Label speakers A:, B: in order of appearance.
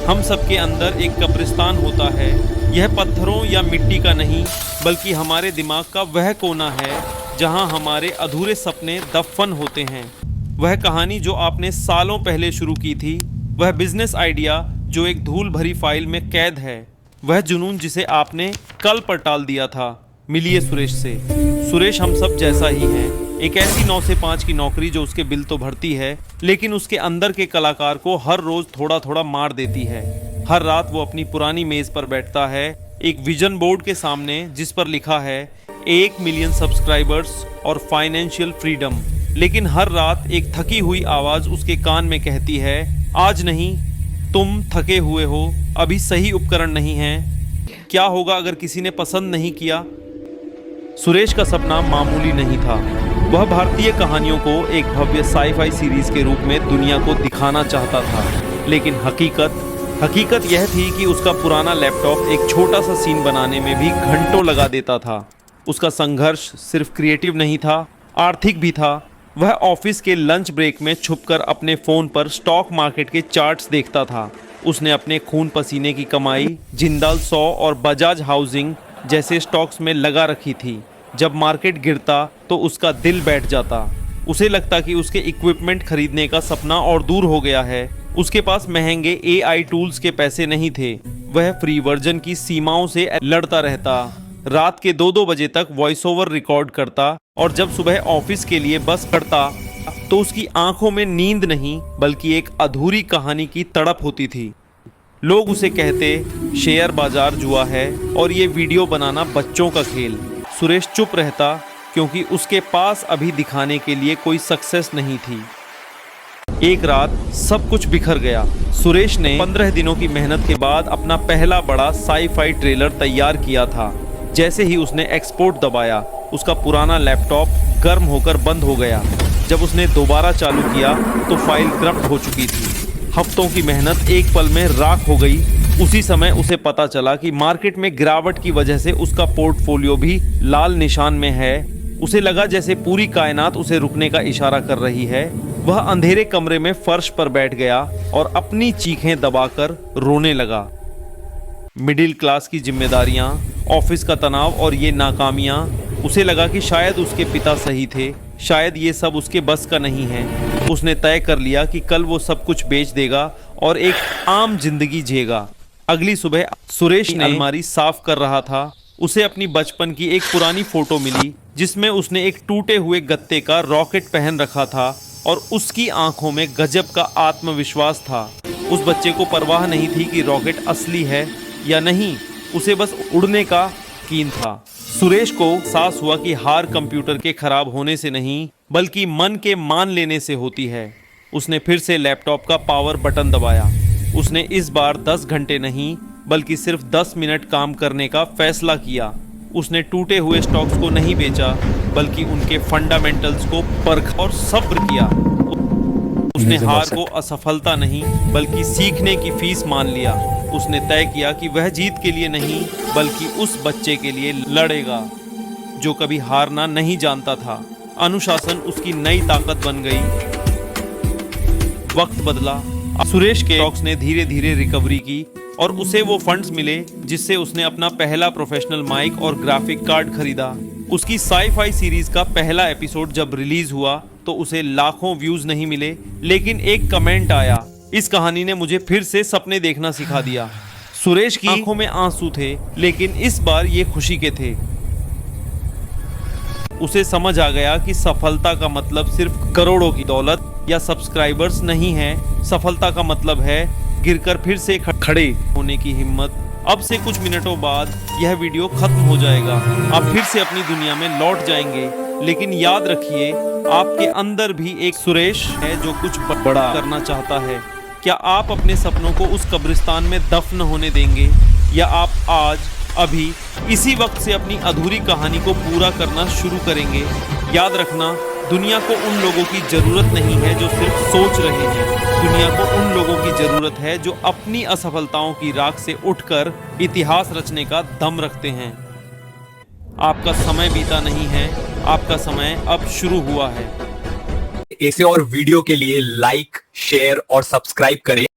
A: हम सबके अंदर एक कब्रिस्तान होता है। यह पत्थरों या मिट्टी का नहीं, बल्कि हमारे दिमाग का वह कोना है जहां हमारे अधूरे सपने दफन होते हैं। वह कहानी जो आपने सालों पहले शुरू की थी, वह बिजनेस आइडिया जो एक धूल भरी फाइल में कैद है, वह जुनून जिसे आपने कल पर टाल दिया था। मिलिए सुरेश से। सुरेश हम सब जैसा ही है, एक ऐसी 9 से 5 की नौकरी जो उसके बिल तो भरती है, लेकिन उसके अंदर के कलाकार को हर रोज थोड़ा थोड़ा मार देती है। हर रात वो अपनी पुरानी मेज पर बैठता है, एक विजन बोर्ड के सामने जिस पर लिखा है 1 मिलियन सब्सक्राइबर्स और फाइनेंशियल फ्रीडम। लेकिन हर रात एक थकी हुई आवाज उसके कान में कहती है, आज नहीं, तुम थके हुए हो, अभी सही उपकरण नहीं है। क्या होगा अगर किसी ने पसंद नहीं किया? सुरेश का सपना मामूली नहीं था। वह भारतीय कहानियों को एक भव्य साई-फाई सीरीज के रूप में दुनिया को दिखाना चाहता था, लेकिन हकीकत यह थी कि उसका पुराना लैपटॉप एक छोटा सा सीन बनाने में भी घंटों लगा देता था। उसका संघर्ष सिर्फ क्रिएटिव नहीं था, आर्थिक भी था। वह ऑफिस के लंच ब्रेक में छुपकर अपने फ़ोन पर स्टॉक मार्केट के चार्ट्स देखता था। उसने अपने खून पसीने की कमाई जिंदाल 100 और बजाज हाउसिंग जैसे स्टॉक्स में लगा रखी थी। जब मार्केट गिरता तो उसका दिल बैठ जाता। उसे लगता कि उसके इक्विपमेंट खरीदने का सपना और दूर हो गया है। उसके पास महंगे AI टूल्स के पैसे नहीं थे। वह फ्री वर्जन की सीमाओं से लड़ता रहता, रात के 2-2 बजे तक वॉइस ओवर रिकॉर्ड करता, और जब सुबह ऑफिस के लिए बस चढ़ता तो उसकी आंखों में नींद नहीं, बल्कि एक अधूरी कहानी की तड़प होती थी। लोग उसे कहते शेयर बाजार जुआ है और ये वीडियो बनाना बच्चों का खेल। सुरेश चुप रहता, क्योंकि उसके पास अभी दिखाने के लिए कोई सक्सेस नहीं थी। एक रात सब कुछ बिखर गया। सुरेश ने 15 दिनों की मेहनत के बाद अपना पहला बड़ा साई-फाई ट्रेलर तैयार किया था। जैसे ही उसने एक्सपोर्ट दबाया, उसका पुराना लैपटॉप गर्म होकर बंद हो गया। जब उसने दोबारा चालू किया तो फाइल करप्ट हो चुकी थी। हफ्तों की मेहनत एक पल में राख हो गई। उसी समय उसे पता चला कि मार्केट में गिरावट की वजह से उसका पोर्टफोलियो भी लाल निशान में है। उसे लगा जैसे पूरी कायनात उसे रुकने का इशारा कर रही है। वह अंधेरे कमरे में फर्श पर बैठ गया और अपनी चीखें दबाकर रोने लगा। मिडिल क्लास की जिम्मेदारियां, ऑफिस का तनाव और ये नाकामियां। उसे लगा कि शायद उसके पिता सही थे, शायद ये सब उसके बस का नहीं है। उसने तय कर लिया कि कल वो सब कुछ बेच देगा और एक आम जिंदगी जिएगा। अगली सुबह सुरेश ने अलमारी साफ कर रहा था। उसे अपनी बचपन की एक पुरानी फोटो मिली, जिसमें उसने एक टूटे हुए गत्ते का रॉकेट पहन रखा था और उसकी आंखों में गजब का आत्मविश्वास था। उस बच्चे को परवाह नहीं थी कि रॉकेट असली है या नहीं, उसे बस उड़ने का यकीन था। सुरेश को एहसास हुआ कि हार कंप्यूटर के खराब होने से नहीं, बल्कि मन के मान लेने से होती है। उसने फिर से लैपटॉप का पावर बटन दबाया। उसने इस बार 10 घंटे नहीं, बल्कि सिर्फ 10 मिनट काम करने का फैसला किया। उसने टूटे हुए स्टॉक्स को नहीं बेचा, बल्कि उनके फंडामेंटल्स को परखा और सब्र किया। उसने हार को असफलता नहीं, बल्कि सीखने की फीस मान लिया। उसने तय किया कि वह जीत के लिए नहीं, बल्कि उस बच्चे के लिए लड़ेगा जो कभी हारना नहीं जानता था। अनुशासन उसकी नई ताकत बन गई। वक्त बदला। सुरेश के स्टॉक्स ने धीरे धीरे रिकवरी की और उसे वो फंड्स मिले जिससे उसने अपना पहला प्रोफेशनल माइक और ग्राफिक कार्ड खरीदा। उसकी साई-फाई सीरीज का पहला एपिसोड जब रिलीज हुआ तो उसे लाखों व्यूज नहीं मिले, लेकिन एक कमेंट आया, इस कहानी ने मुझे फिर से सपने देखना सिखा दिया। सुरेश की आंखों में आंसू थे, लेकिन इस बार ये खुशी के थे। उसे समझ आ गया कि सफलता का मतलब सिर्फ करोड़ों की दौलत या सब्सक्राइबर्स नहीं है। सफलता का मतलब है गिरकर फिर से खड़े होने की हिम्मत। अब से कुछ मिनटों बाद यह वीडियो खत्म हो जाएगा। आप फिर से अपनी दुनिया में लौट जाएंगे, लेकिन याद रखिए, आपके अंदर भी एक सुरेश है जो कुछ बड़ा करना चाहता है। क्या आप अपने सपनों को उस कब्रिस्तान में दफन होने देंगे, या आप आज अभी इसी वक्त से अपनी अधूरी कहानी को पूरा करना शुरू करेंगे? याद रखना, दुनिया को उन लोगों की जरूरत नहीं है जो सिर्फ सोच रहे हैं। दुनिया को उन लोगों की जरूरत है जो अपनी असफलताओं की राख से उठकर इतिहास रचने का दम रखते हैं। आपका समय बीता नहीं है, आपका समय अब शुरू हुआ है।
B: ऐसे और वीडियो के लिए लाइक, शेयर और सब्सक्राइब करें।